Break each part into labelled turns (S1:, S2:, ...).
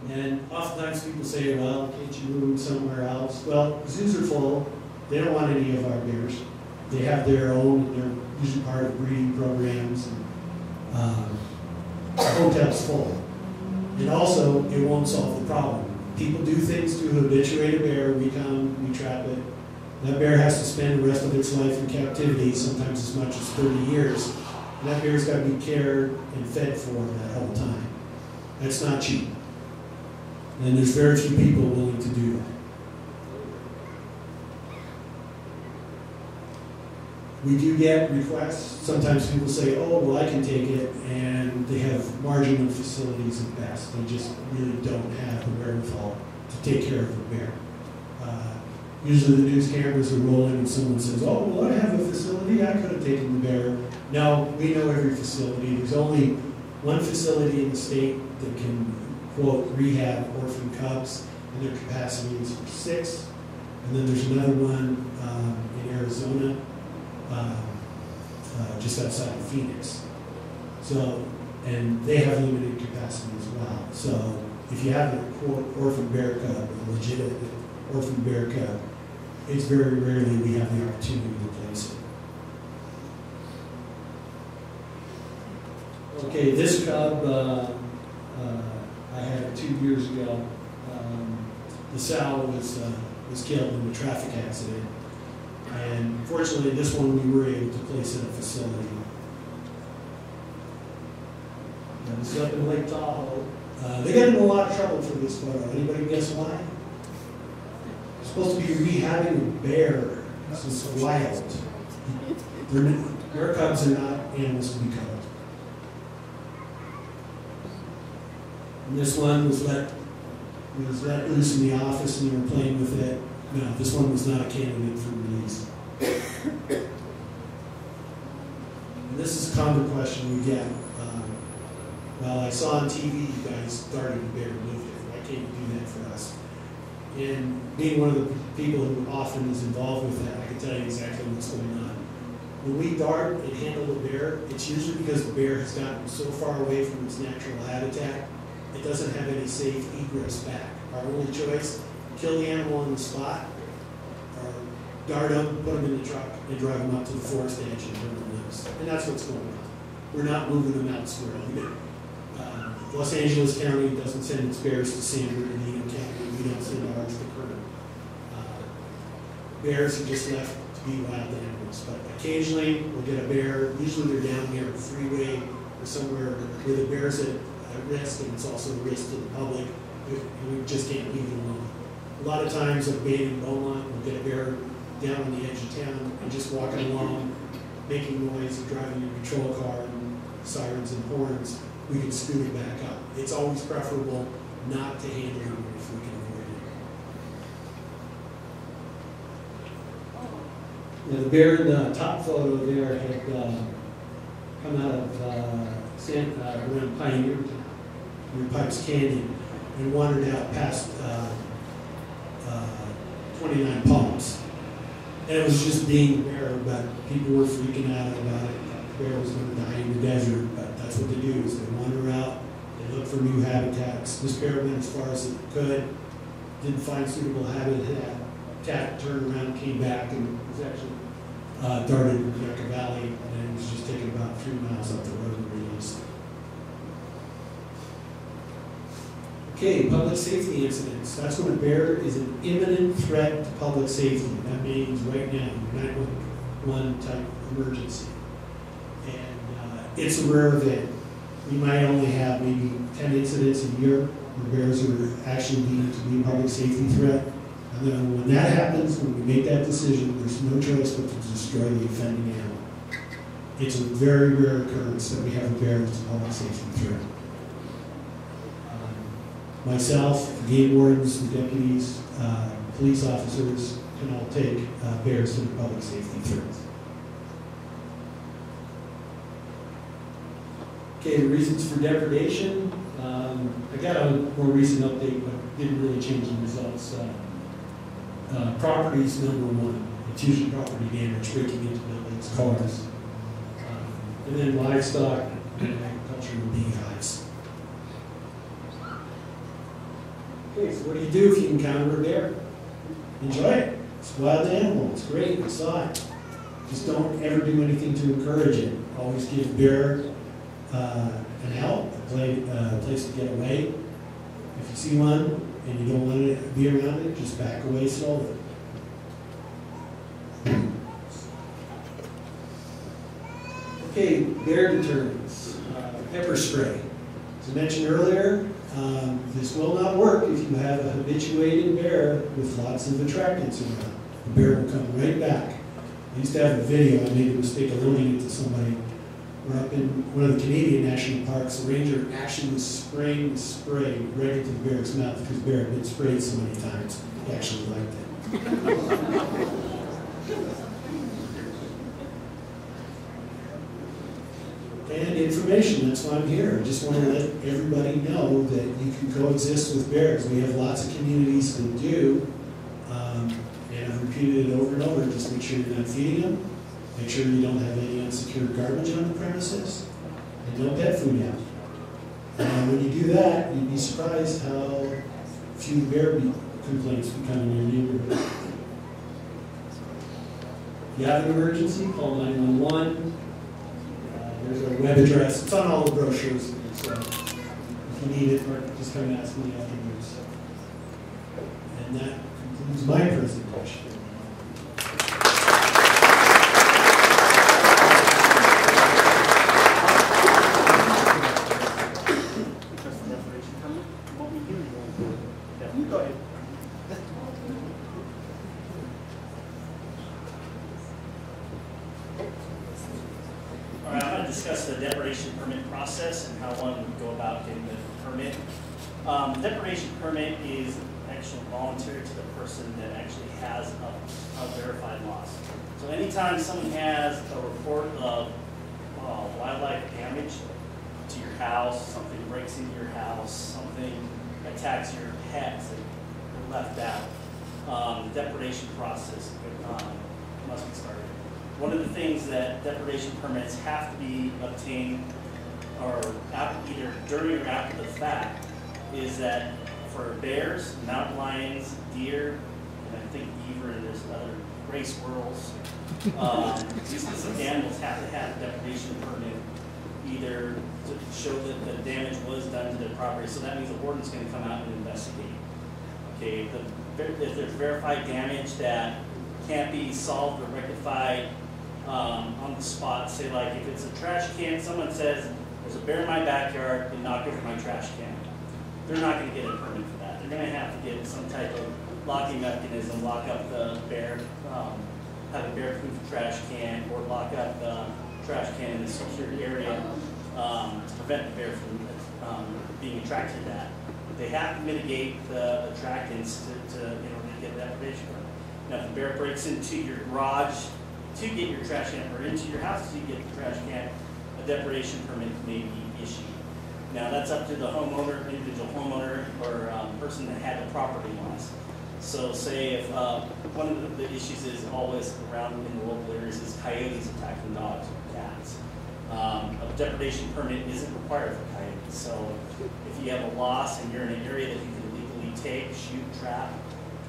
S1: And oftentimes people say, well, can't you move somewhere else? Well, zoos are full. They don't want any of our bears. They have their own, and they're usually part of breeding programs. And, the hotel's full. And also, it won't solve the problem. People do things to habituate a bear. We come, we trap it. That bear has to spend the rest of its life in captivity, sometimes as much as 30 years. And that bear's got to be cared and fed for that whole time. That's not cheap. And there's very few people willing to do that. We do get requests. Sometimes people say, oh, well, I can take it, and they have marginal facilities at best. They just really don't have the wherewithal to take care of a bear. Usually the news cameras are rolling and someone says, oh, well, I have a facility, I could have taken the bear. No, we know every facility. There's only one facility in the state that can, quote, rehab orphan cubs, and their capacity is for 6. And then there's another one in Arizona, just outside of Phoenix. So, and they have limited capacity as well. So if you have a, quote, orphan bear cub, a legitimate orphan bear cub, it's very rarely we have the opportunity to place it. Okay, this cub I had 2 years ago. The sow was killed in a traffic accident, and fortunately, this one we were able to place in a facility. That was up in Lake Tahoe. They got in a lot of trouble for this photo. Anybody guess why? Supposed to be rehabbing a bear. This is wild. Bear cubs are not animals to be cuddled. And this one was let loose in the office and they were playing with it. No, this one was not a candidate for release. And this is a common question we get. Well, I saw on TV you guys started a bear and moved it. Why can't you do that for us? And being one of the people who often is involved with that, I can tell you exactly what's going on. When we dart and handle a bear, it's usually because the bear has gotten so far away from its natural habitat, it doesn't have any safe egress back. Our only choice, kill the animal on the spot, or dart them, put them in the truck, and drive them up to the forest edge and burn them loose. And that's what's going on. We're not moving them elsewhere. Los Angeles County doesn't send its bears to San Bernardino County. We don't send ours to Kern. Bears are just left to be wild animals. But occasionally we'll get a bear. Usually they're down near a freeway or somewhere where the bear's at risk, and it's also a risk to the public. And we just can't leave it alone. A lot of times, like Bain and Beaumont, we'll get a bear down on the edge of town and just walking along, making noise, and driving a patrol car and sirens and horns. We can scoot it back up. It's always preferable not to handle them if we can avoid it. Now, the bear in the top photo there had come out of around Pioneer Town, near Pipes Canyon, and wandered out past 29 Palms. And it was just being a bear, but people were freaking out about it. The bear was going to die in the desert, but that's what they do, is they wander out, they look for new habitats. This bear went as far as it could, didn't find suitable habitat, turned around, came back, and was actually darted in Yucca Valley, and it was just taken about 3 miles up the road and released. Okay, public safety incidents. That's when a bear is an imminent threat to public safety. That means right now, 911 type emergency. And it's a rare event. We might only have maybe 10 incidents a year where bears are actually deemed to be a public safety threat. And then when that happens, when we make that decision, there's no choice but to destroy the offending animal. It's a very rare occurrence that we have a bear that's a public safety threat. Myself, the game wardens, the deputies, police officers can all take bears to the public safety threats. Okay, the reasons for depredation. I got a more recent update, but didn't really change the results. Property is number one. It's usually property damage, breaking into buildings, cars. And then livestock and agriculture and beehives. Okay, so what do you do if you encounter a bear? Enjoy it. It's a wild animal. It's great. We saw it. Just don't ever do anything to encourage it. Always give bear an out, a place to get away. If you see one and you don't want to be around it, just back away slowly. Okay, bear deterrents. Pepper spray. As I mentioned earlier, this will not work if you have a habituated bear with lots of attractants around. The bear will come right back. I used to have a video, I made a mistake of loaning it to somebody. We're up in one of the Canadian national parks. The ranger actually was spraying the spray right into the bear's mouth because the bear had been sprayed so many times. He actually liked it. And information, that's why I'm here. I just want to let everybody know that you can coexist with bears. We have lots of communities that do. And I've repeated it over and over. Just make sure you're not feeding them. Make sure you don't have any unsecured garbage on the premises. And don't pet food out. And when you do that, you'd be surprised how few bear complaints become in your neighborhood. If you have an emergency, call 911. There's our web address. It's on all the brochures. So if you need it, just come and ask me afterwards. And that concludes my presentation.
S2: Go ahead. All right, I'm going to discuss the depredation permit process and how one would go about getting the permit. Depredation permit is actually voluntary to the person that actually has a verified loss. So anytime someone has a report of wildlife damage to your house, something breaks into your house, something attacks your pets that are left out, the depredation process must be started. One of the things that depredation permits have to be obtained, or either during or after the fact, is that for bears, mountain lions, deer, and I think beaver, and there's other gray squirrels, these specific animals have to have a depredation permit, either to show that the damage was done to their property. So that means the warden's going to come out and investigate. Okay, if there's verified damage that can't be solved or rectified on the spot, say like if it's a trash can, someone says there's a bear in my backyard and knocked over my trash can. They're not going to get a permit for that. They're going to have to get some type of locking mechanism, lock up the bear, have a bear-proof trash can, or lock up the trash can in a secured area to prevent the bear from being attracted to that. They have to mitigate the attractants in order to get that depredation permit. Now, if the bear breaks into your garage to get your trash can, or into your house to get the trash can, a depredation permit may be issued. Now, that's up to the homeowner, individual homeowner, or person that had the property loss. So, say if one of the issues is always around in the local areas is coyotes attacking dogs or cats. A depredation permit isn't required for coyotes. So, if you have a loss and you're in an area that you can legally take, shoot, trap,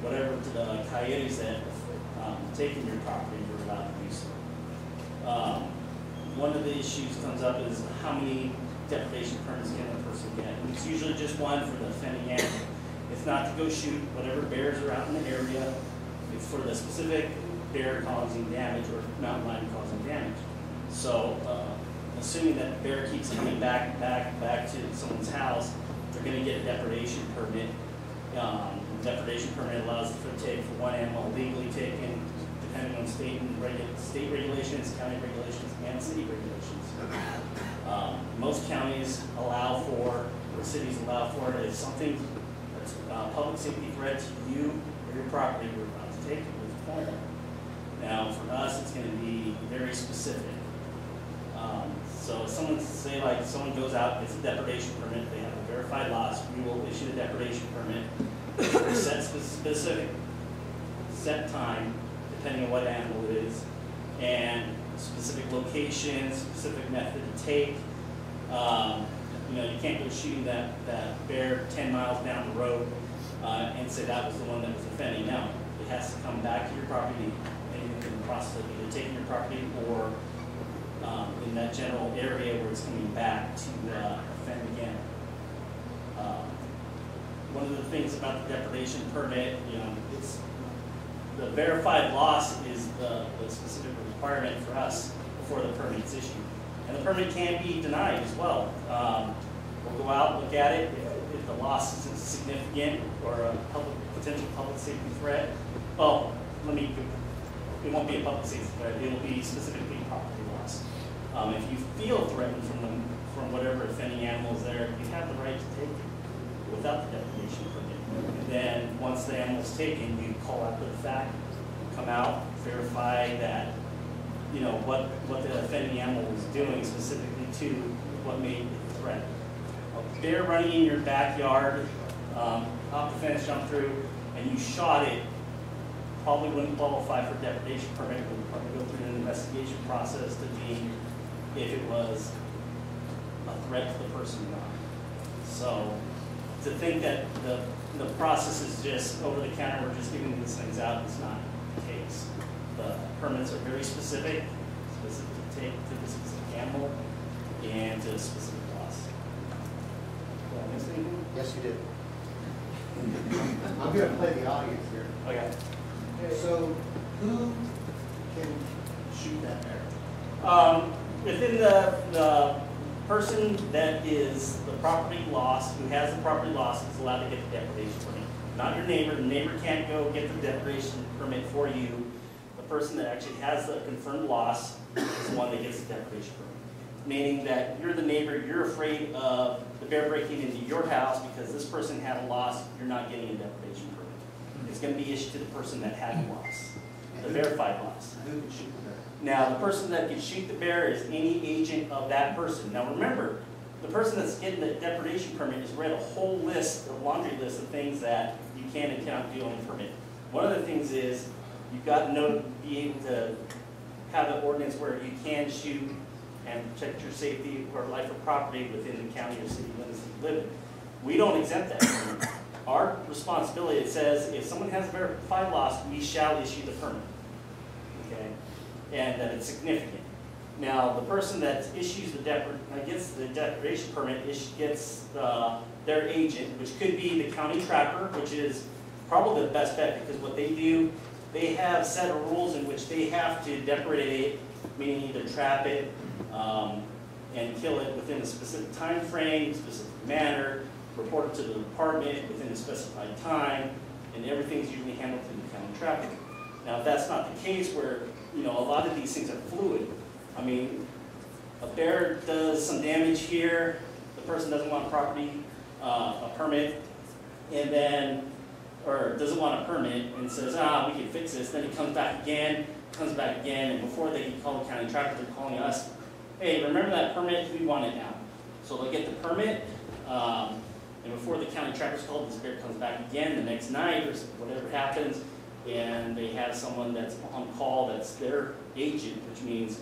S2: whatever to the coyotes that taking your property, you're allowed to do so. One of the issues comes up is how many depredation permits can a person get. And it's usually just one for the offending animal. It's not to go shoot whatever bears are out in the area. It's for the specific bear causing damage or mountain lion causing damage. So, assuming that the bear keeps coming back to someone's house, they're going to get a depredation permit. Depredation permit allows for take for one animal legally taken, depending on state regulations, county regulations, and city regulations. Most counties allow for, or cities allow for it, if something that's public safety threat to you or your property, you're allowed to take it with a firearm. Now, for us, it's going to be very specific. So if someone goes out, gets a depredation permit, they have a verified loss, we will issue the depredation permit for a set time, depending on what animal it is, and specific location, specific method to take. You can't go shooting that bear 10 miles down the road and say that was the one that was offending. No, it has to come back to your property, and in the process of either taking your property or in that general area where it's coming back to offend again. One of the things about the depredation permit, it's the verified loss is the specific requirement for us before the permit is issued. And the permit can be denied as well. We'll go out, look at it. If the loss isn't significant or a potential public safety threat, well, it won't be a public safety threat. It will be specifically property loss. If you feel threatened from whatever offending animal is there, you have the right to take it without the depredation permit. And then once the animal is taken, you call out the fact, come out, verify that what the offending animal was doing specifically to what made the threat. A bear running in your backyard, off the fence, jumped through, and you shot it, probably wouldn't qualify for depredation permit. It would probably go through an investigation process to deem if it was a threat to the person or not. So to think that the process is just over the counter, we're just giving these things out, it's not the case. The permits are very specific to take to the specific animal and to a specific loss. Did I miss anything?
S3: Yes, you did. I'm going to play the audience here.
S2: Okay.
S3: So, who can shoot that bear?
S2: Within the person that is the property loss, who has the property loss, is allowed to get the depredation permit. Not your neighbor. The neighbor can't go get the depredation permit for you. The person that actually has the confirmed loss is the one that gets the depredation permit. Meaning that you're the neighbor, you're afraid of the bear breaking into your house because this person had a loss, you're not getting a depredation permit. It's going to be issued to the person that had the loss, the verified loss.
S3: Who can shoot the bear?
S2: Now, the person that can shoot the bear is any agent of that person. Now, remember, the person that's getting the depredation permit has read a whole list, a laundry list of things that you can and cannot do on the permit. One of the things is you've got to be able to have an ordinance where you can shoot and protect your safety or life or property within the county or city limits that you live in. We don't exempt that. Our responsibility, it says, if someone has a verified loss, we shall issue the permit. Okay? And that it's significant. Now, the person that issues gets the depredation permit gets their agent, which could be the county trapper, which is probably the best bet because what they do, they have set of rules in which they have to depredate it, meaning either trap it and kill it within a specific time frame, specific manner, report it to the department within a specified time, and everything's usually handled through the county trapper. Now, if that's not the case where a lot of these things are fluid. I mean, a bear does some damage here, the person doesn't want a permit, and then, or doesn't want a permit and says, we can fix this, then he comes back again, and before they can call the county trapper, they're calling us, hey, remember that permit? We want it now. So they'll get the permit, and before the county trapper's called, this bear comes back again the next night, or whatever happens, and they have someone that's on call that's their agent, which means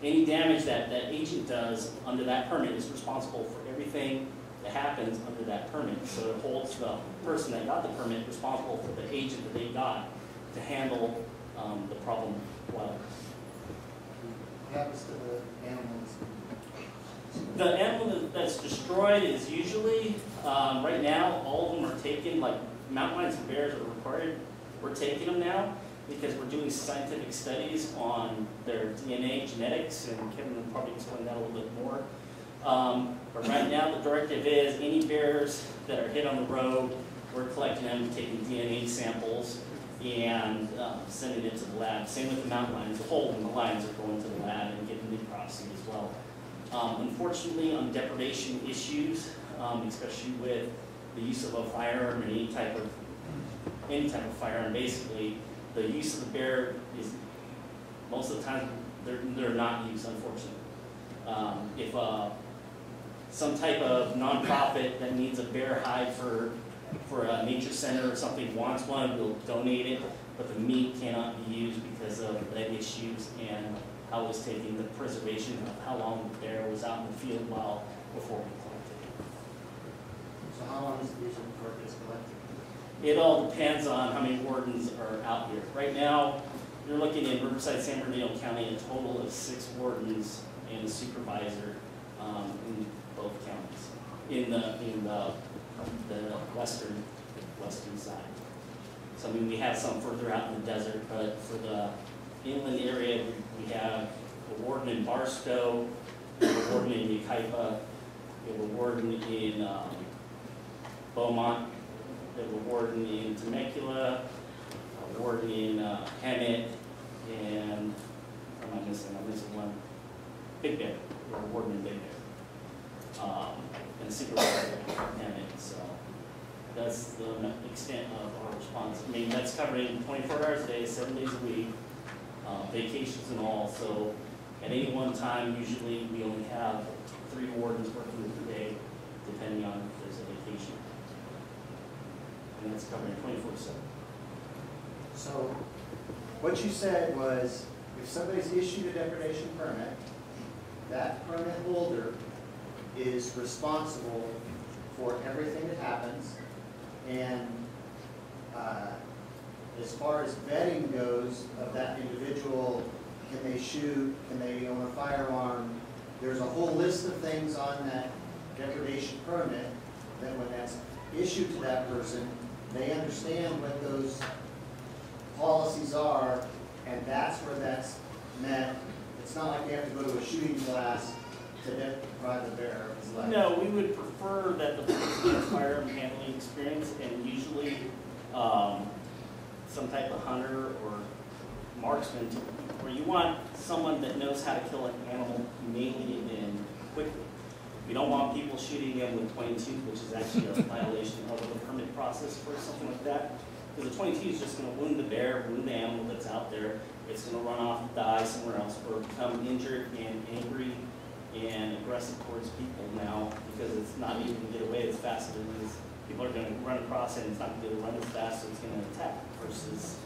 S2: any damage that that agent does under that permit is responsible for everything that happens under that permit. So it holds the person that got the permit responsible for the agent that they got to handle the problem well.
S3: What happens to the animals?
S2: The animal that's destroyed is usually, right now, all of them are taken, like mountain lions and bears are required. We're taking them now because we're doing scientific studies on their DNA genetics, and Kevin will probably explain that a little bit more. But right now the directive is any bears that are hit on the road, we're collecting them, taking DNA samples, and sending it to the lab. Same with the mountain lions. The whole and the lions are going to the lab and getting necropsy as well. Unfortunately, on depredation issues, especially with the use of a firearm or any type of firearm, basically, the use of the bear is, most of the time, they're not used, unfortunately. If some type of nonprofit that needs a bear hide for a nature center or something wants one, we'll donate it, but the meat cannot be used because of leg issues and how it was taking the preservation of how long the bear was out in the field before we collected it.
S3: So how long is it usually before it gets collected?
S2: It all depends on how many wardens are out here. Right now, you're looking in Riverside, San Bernardino County, a total of 6 wardens and a supervisor in both counties, in the western side. So I mean, we have some further out in the desert, but for the inland area, we have a warden in Barstow, we have a warden in Yucaipa, we have a warden in Beaumont, we have a warden in Temecula, a warden in Hemet, and what am I missing? I'm missing one. Big Bear. We have a warden in Big Bear. And a supervisor in Hemet. So that's the extent of our response. I mean, that's covering 24 hours a day, 7 days a week, vacations and all. So at any one time, usually we only have 3 wardens working per day, depending on if there's a vacation. And that's covering 24/7.
S3: So what you said was, if somebody's issued a depredation permit, that permit holder is responsible for everything that happens. And as far as vetting goes of that individual, can they shoot, can they own a firearm, there's a whole list of things on that depredation permit that when that's issued to that person, they understand what those policies are, and that's where that's met. It's not like they have to go to a shooting class to deprive the bearer of his life.
S2: No, we would prefer that the person has firearm handling experience, and usually some type of hunter or marksman, where you want someone that knows how to kill an animal humanely and quickly. We don't want people shooting them with 22, which is actually a violation of the permit process for something like that. Because the 22 is just going to wound the bear, wound the animal that's out there. It's going to run off and die somewhere else, or become injured and angry and aggressive towards people now, because it's not even going to get away as fast as it is. People are going to run across it, and it's not going to run as fast, so it's going to attack versus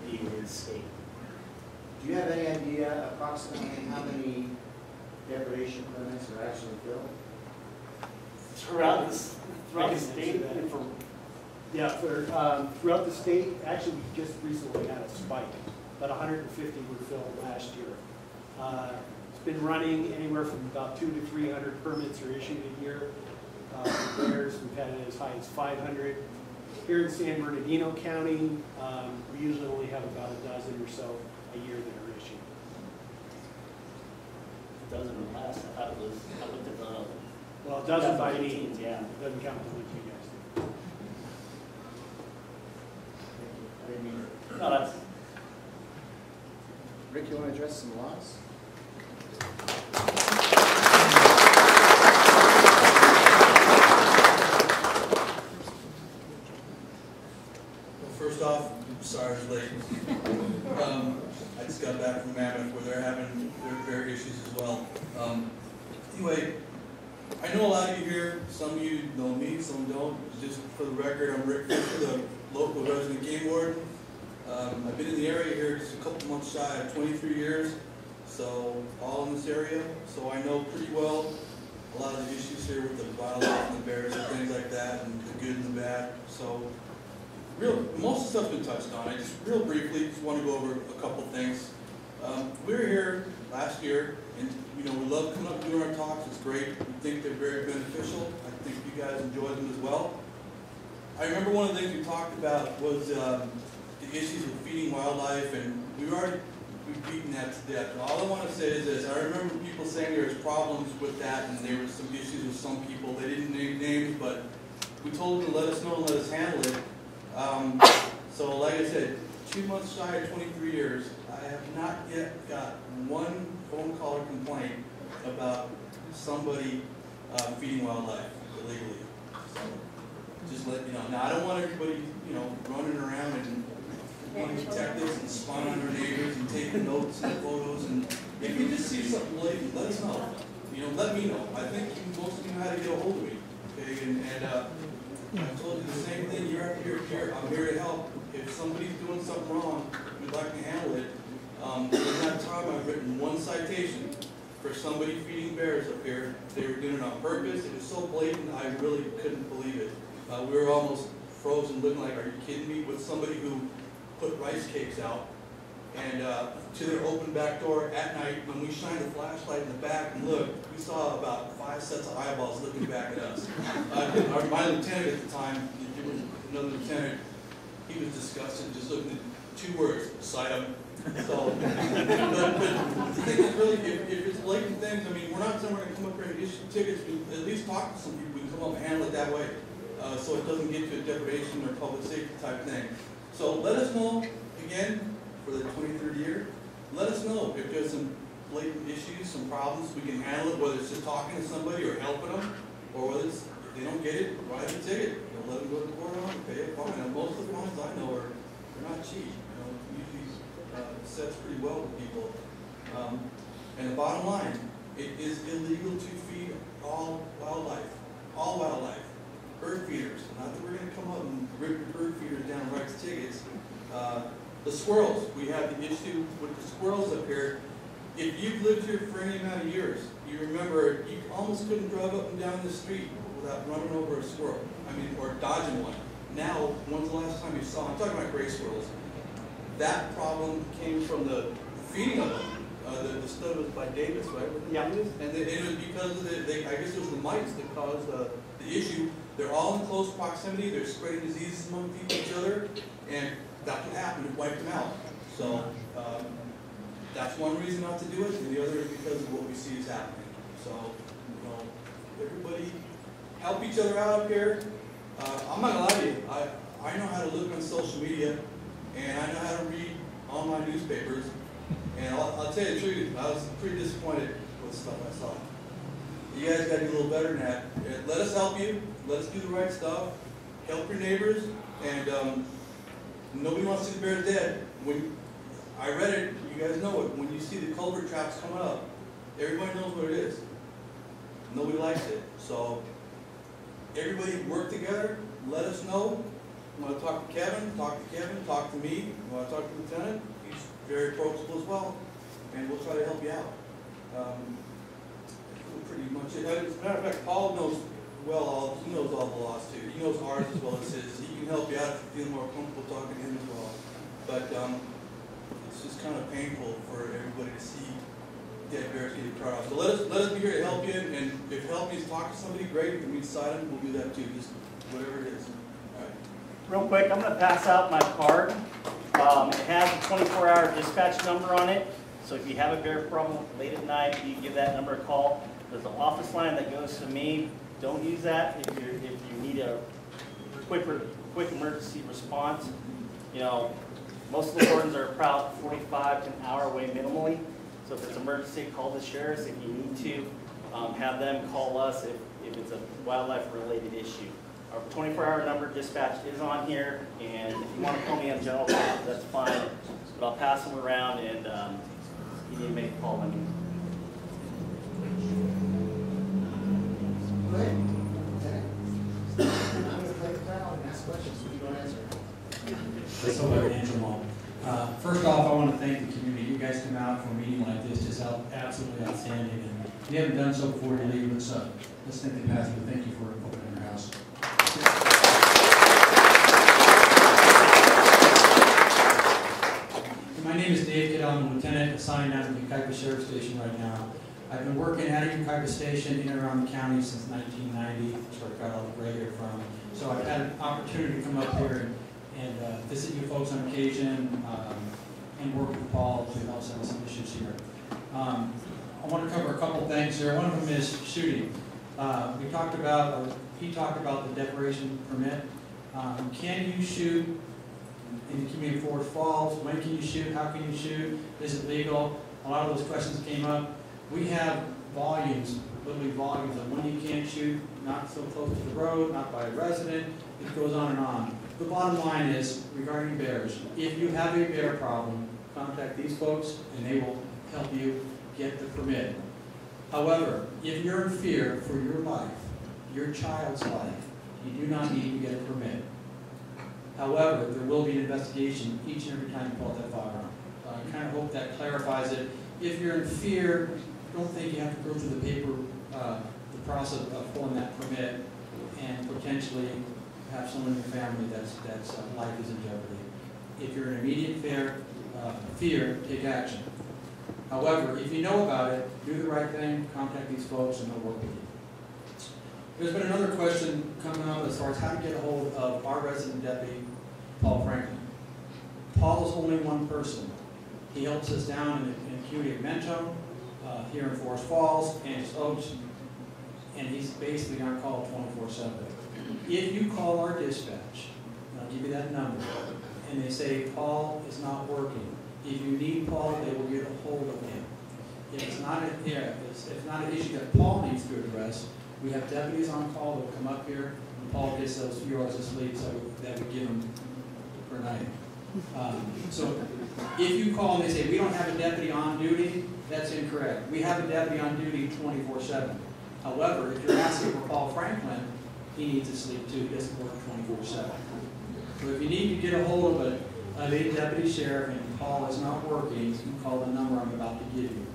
S2: be able to escape.
S3: Do you have any idea approximately how many depredation permits are actually filled?
S2: Throughout the state,
S4: throughout the state, actually, we just recently had a spike. About 150 were filled last year. It's been running anywhere from about 200 to 300 permits are issued a year. Bears, we've had it as high as 500. Here in San Bernardino County, we usually only have about a dozen or so a year that are issued.
S2: It doesn't last. I thought it was, I looked at the.
S4: Well, it doesn't by me.
S2: Yeah.
S4: It doesn't count the ones you guys do.
S3: I didn't mean to.
S2: No, that's.
S3: Rick, you want to address some laws?
S5: Well, first off, I'm sorry I was late. I just got back from Mammoth where they're having their issues as well. Anyway, I know a lot of you here, some of you know me, some don't. Just for the record, I'm Rick Fisher, the local resident game warden. I've been in the area here just a couple months shy of 23 years, so all in this area. So I know pretty well a lot of the issues here with the wildlife and the bears and things like that, and the good and the bad. So most of the stuff's been touched on. I just real briefly just want to go over a couple things. We were here last year, and we love coming up and doing our talks. It's great. We think they're very beneficial. I think you guys enjoy them as well. I remember one of the things we talked about was the issues with feeding wildlife, and we've beaten that to death. And all I want to say is this: I remember people saying there was problems with that, and there were some issues with some people. They didn't name names, but we told them to let us know and let us handle it. So, like I said, 2 months shy of 23 years, I have not yet got one phone call or complaint about somebody feeding wildlife illegally. So, just let you know. Now, I don't want everybody, running around and wanting to protect this and spying on our neighbors and taking notes and photos. And if you just see something blatant, let us know. Let me know. I think most of you know how to get a hold of me. Okay, and I told you the same thing year after year. I'm here to help. If somebody's doing something wrong, we'd like to handle it. In that time, I've written one citation for somebody feeding bears up here. They were doing it on purpose. It was so blatant, I really couldn't believe it. we were almost frozen, looking like, are you kidding me? With somebody who put rice cakes out and to their open back door at night, when we shined the flashlight in the back and looked, we saw about 5 sets of eyeballs looking back at us. My lieutenant at the time, it was another lieutenant, he was disgusted, just looking at 2 words, sight 'em. So, but the thing is really, if it's blatant things, I mean, we're not saying we're going to come up here and issue tickets, we at least talk to some people, we can come up and handle it that way, so it doesn't get to a depredation or public safety type thing. So let us know, again, for the 23rd year, let us know if there's some blatant issues, some problems, we can handle it, whether it's just talking to somebody or helping them, or whether it's, if they don't get it, write them a ticket, let them go to the court on it, pay a fine. And most of the fines I know they're not cheap, usually sets pretty well with people. And the bottom line, it is illegal to feed all wildlife, bird feeders. Not that we're going to come up and rip the bird feeders down and write tickets. The squirrels, we have the issue with the squirrels up here. If you've lived here for any amount of years, you remember you almost couldn't drive up and down the street without running over a squirrel. I mean, or dodging one. Now, when's the last time you saw, I'm talking about gray squirrels, that problem came from the feeding of them. The study was by Davis, right?
S4: Yeah.
S5: And it was because of I guess it was the mites that caused the issue. They're all in close proximity, they're spreading diseases among each other, and that's what happened, it wiped them out. So, that's one reason not to do it, and the other is because of what we see is happening. So, everybody help each other out up here. I'm not gonna lie to you, I know how to look on social media, and I know how to read online newspapers, and I'll tell you the truth, I was pretty disappointed with the stuff I saw. You guys gotta do a little better than that. Let us help you, let us do the right stuff, help your neighbors, and nobody wants to see the bear dead. When I read it, you guys know it, when you see the culvert traps coming up, everybody knows what it is. Nobody likes it. So, everybody work together, let us know. You want to talk to Kevin, talk to me. You want to talk to the lieutenant, he's very approachable as well, and we'll try to help you out. Pretty much it. As a matter of fact, Paul knows he knows all the laws too. He knows ours as well as his. He can help you out if you feel more comfortable talking to him as well. But it's just kind of painful for everybody to see dead bears getting cut off. So let us be here to help you, and if help means talk to somebody, great. If it means silent, we'll do that too. Just whatever it is. All right.
S2: Real quick, I'm going to pass out my card. It has a 24-hour dispatch number on it. So if you have a bear problem late at night, you can give that number a call. There's an office line that goes to me. Don't use that if you need a quick emergency response. Most of the wardens are about 45 to an hour away minimally. So if it's an emergency, call the sheriffs. If you need to, have them call us if it's a wildlife-related issue. Our 24-hour number dispatch is on here, and if you want to call me on general calls, that's fine. But I'll pass them around, and you need to make a call when you.
S3: Go ahead. I'm going to play the crowd and ask questions. What do you want to answer?
S6: First off, I want to thank the community. You guys come out for a meeting like this, just absolutely outstanding. And if you haven't done so before you leave, let's thank the pastor. Thank you for opening your house. My name is Dave Cadell. I'm a lieutenant assigned out of the Yucaipa Sheriff Station right now. I've been working at a Yucaipa Station in and around the county since 1990. That's where I got all the gray hair from. So I've had an opportunity to come up here and visit you folks on occasion and work with Paul to help settle some issues here. I want to cover a couple things here. One of them is shooting. He talked about the declaration permit. Can you shoot in the community Forest Falls? When can you shoot? How can you shoot? Is it legal? A lot of those questions came up. We have volumes, literally volumes of when you can't shoot, not so close to the road, not by a resident. It goes on and on. The bottom line is, regarding bears, if you have a bear problem, contact these folks and they will help you get the permit. However, if you're in fear for your life, your child's life, you do not need to get a permit. However, there will be an investigation each and every time you pull out that firearm. I kind of hope that clarifies it. If you're in fear, don't think you have to go through the process of pulling that permit and potentially have someone in your family that's life is in jeopardy. If you're in immediate fear, take action. However, if you know about it, do the right thing, contact these folks, and they'll work with you. There's been another question coming up as far as how to get a hold of our resident deputy, Paul Franklin. Paul is only one person. He helps us down in the community of Mentone, here in Forest Falls, and Oaks, and he's basically on call 24/7. If you call our dispatch, and I'll give you that number, and they say Paul is not working, if you need Paul, they will get a hold of him. If it's not an issue that Paul needs to address, we have deputies on call that will come up here, and Paul gets those few hours of sleep that we give him per night. So if you call and they say, we don't have a deputy on duty, that's incorrect. We have a deputy on duty 24/7. However, if you're asking for Paul Franklin, he needs to sleep too. He doesn't work 24/7. So if you need to get a hold of a deputy sheriff and Paul is not working, you can call the number I'm about to give you.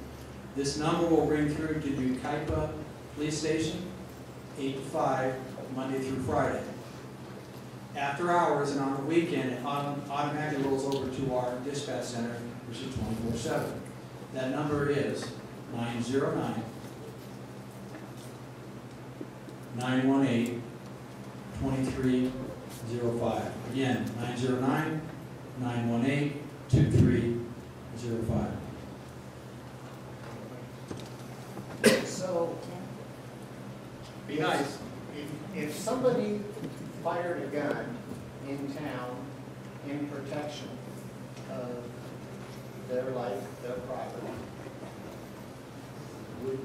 S6: This number will ring through to the Kaipa Police Station, 8 to 5, Monday through Friday. After hours and on the weekend, it automatically rolls over to our dispatch center, which is 24/7. That number is 909-918-2305. Again, 909-918-2305.
S3: So,
S4: Be nice.
S3: if somebody fired a gun in town in protection of their life, their property, would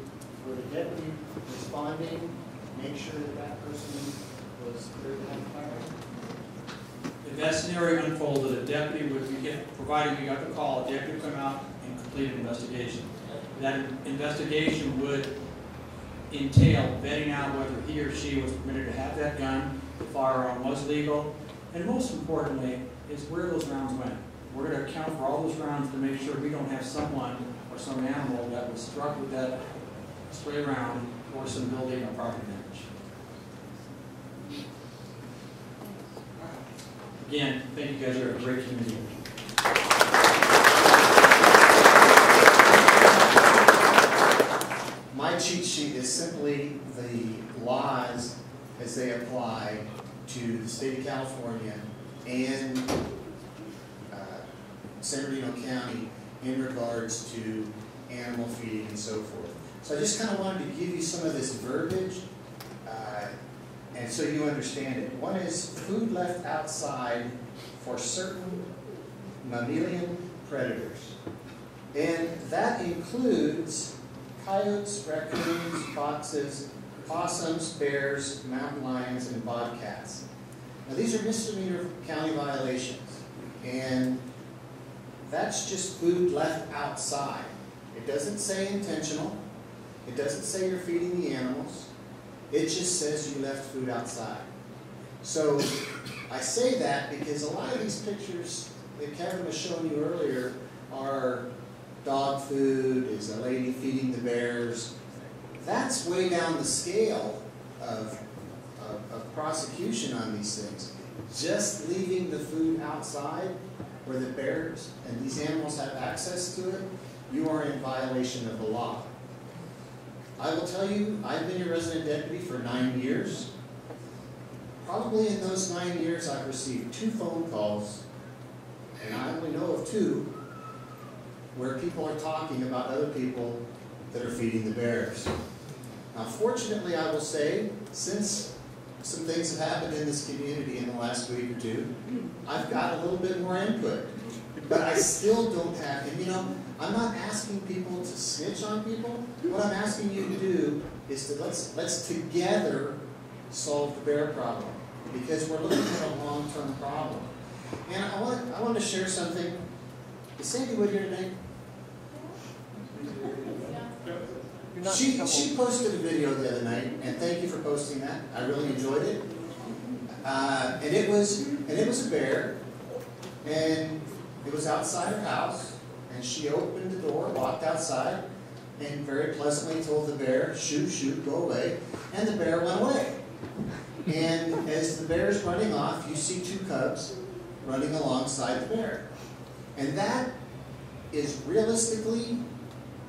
S3: a deputy responding make sure that that person was cleared of that fire?
S6: If that scenario unfolded, a deputy would provided we got the call, a deputy would come out and complete an investigation. That investigation would entail vetting out whether he or she was permitted to have that gun, the firearm was legal, and most importantly is where those rounds went. We're going to account for all those rounds to make sure we don't have someone or some animal that was struck with that stray round or some building or property damage. Again, thank you guys, you're a great community.
S3: My cheat sheet is simply the laws as they apply to the state of California and San Bernardino County in regards to animal feeding and so forth. So I just kind of wanted to give you some of this verbiage and so you understand it. One is food left outside for certain mammalian predators. And that includes coyotes, raccoons, foxes, possums, bears, mountain lions, and bobcats. Now these are misdemeanor county violations, and that's just food left outside. It doesn't say intentional. It doesn't say you're feeding the animals. It just says you left food outside. So I say that because a lot of these pictures that Kevin was showing you earlier are dog food, is a lady feeding the bears. That's way down the scale of prosecution on these things. Just leaving the food outside where the bears and these animals have access to it, you are in violation of the law. I will tell you, I've been your resident deputy for 9 years. Probably in those 9 years I've received 2 phone calls, and I only know of 2, where people are talking about other people that are feeding the bears. Now fortunately I will say, since some things have happened in this community in the last week or 2, I've got a little bit more input. But I still don't have, and you know, I'm not asking people to snitch on people. What I'm asking you to do is to let's together solve the bear problem, because we're looking at a long-term problem. And I want to share something. Is Sandy Wood here today? She posted a video the other night, and thank you for posting that. I really enjoyed it. And it was a bear, and it was outside her house, and she opened the door, walked outside, and very pleasantly told the bear, "Shoot, shoot, go away," and the bear went away. And as the bear's running off, you see two cubs running alongside the bear. And that is realistically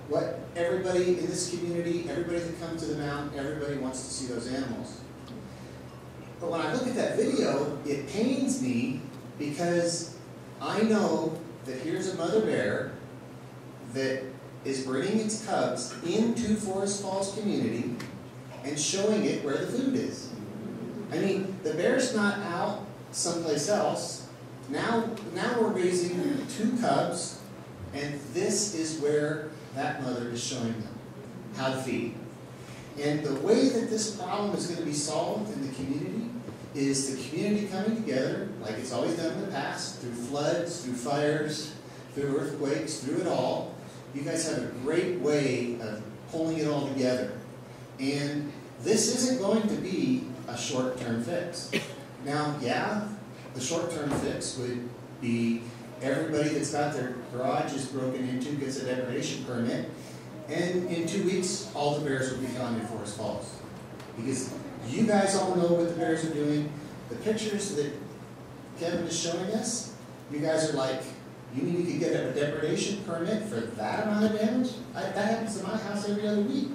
S3: what everybody in this community, everybody that comes to the mountain, everybody wants to see those animals. But when I look at that video, it pains me because I know that here's a mother bear that is bringing its cubs into Forest Falls community and showing it where the food is. I mean, the bear's not out someplace else. Now we're raising two cubs, and this is where that mother is showing them how to feed. And the way that this problem is going to be solved in the community is the community coming together, like it's always done in the past, through floods, through fires, through earthquakes, through it all. You guys have a great way of pulling it all together. And this isn't going to be a short-term fix. Now, yeah, the short-term fix would be everybody that's got their garages broken into gets a depredation permit, and in 2 weeks, all the bears will be gone in Forest Falls. Because you guys all know what the bears are doing. The pictures that Kevin is showing us, you guys are like, you mean you could get a depredation permit for that amount of damage? That happens in my house every other week.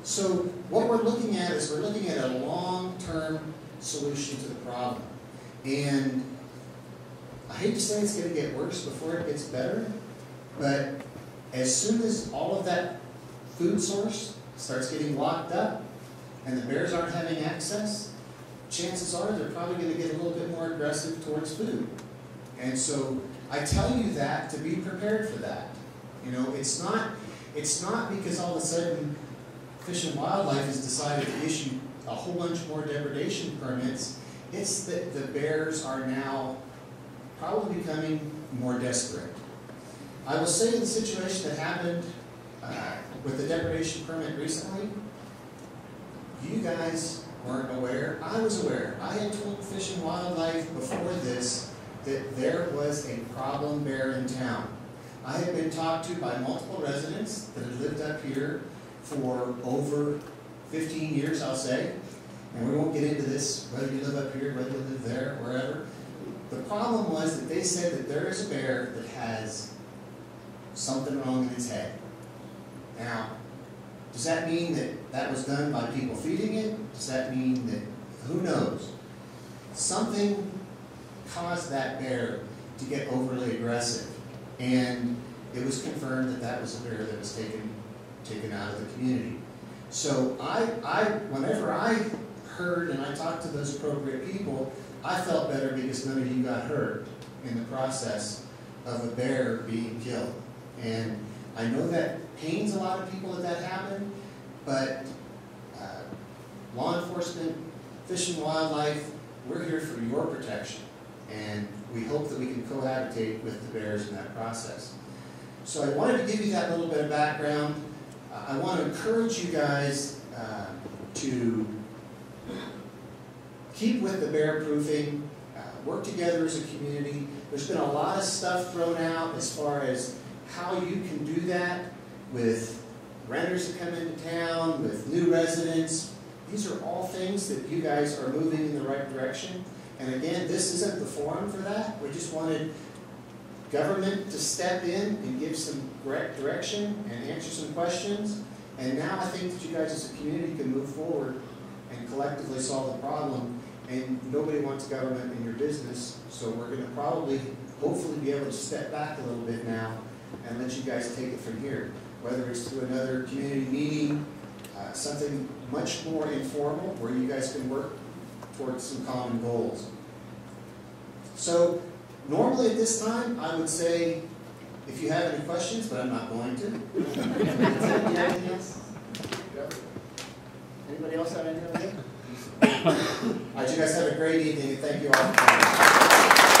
S3: So what we're looking at is we're looking at a long-term solution to the problem. And I hate to say it's going to get worse before it gets better, but as soon as all of that food source starts getting locked up and the bears aren't having access, chances are they're probably going to get a little bit more aggressive towards food. And so I tell you that to be prepared for that. You know, it's not because all of a sudden Fish and Wildlife has decided to issue a whole bunch more depredation permits. It's that the bears are now probably becoming more desperate. I will say the situation that happened with the depredation permit recently, you guys weren't aware. I was aware. I had told Fish and Wildlife before this that there was a problem bear in town. I had been talked to by multiple residents that had lived up here for over 15 years, I'll say. And we won't get into this, whether you live up here, whether you live there, wherever. The problem was that they said that there is a bear that has something wrong in its head. Now, does that mean that that was done by people feeding it? Does that mean that, who knows? Something caused that bear to get overly aggressive. And it was confirmed that that was a bear that was taken out of the community. So whenever I heard and I talked to those appropriate people, I felt better because none of you got hurt in the process of a bear being killed. And I know that pains a lot of people that happened, but law enforcement, Fish and Wildlife, we're here for your protection. And we hope that we can cohabitate with the bears in that process. So I wanted to give you that little bit of background. I want to encourage you guys to keep with the bear proofing, work together as a community. There's been a lot of stuff thrown out as far as how you can do that with renters that come into town, with new residents. These are all things that you guys are moving in the right direction. And again, this isn't the forum for that. We just wanted government to step in and give some correct direction and answer some questions. And now I think that you guys as a community can move forward and collectively solve the problem. And nobody wants government in your business, so we're going to probably, hopefully, be able to step back a little bit now and let you guys take it from here. Whether it's through another community meeting, something much more informal where you guys can work towards some common goals. So normally at this time, I would say, if you have any questions, but I'm not going to. Anything else? Anybody else have anything? All right, you guys have a great evening, and thank you all for coming.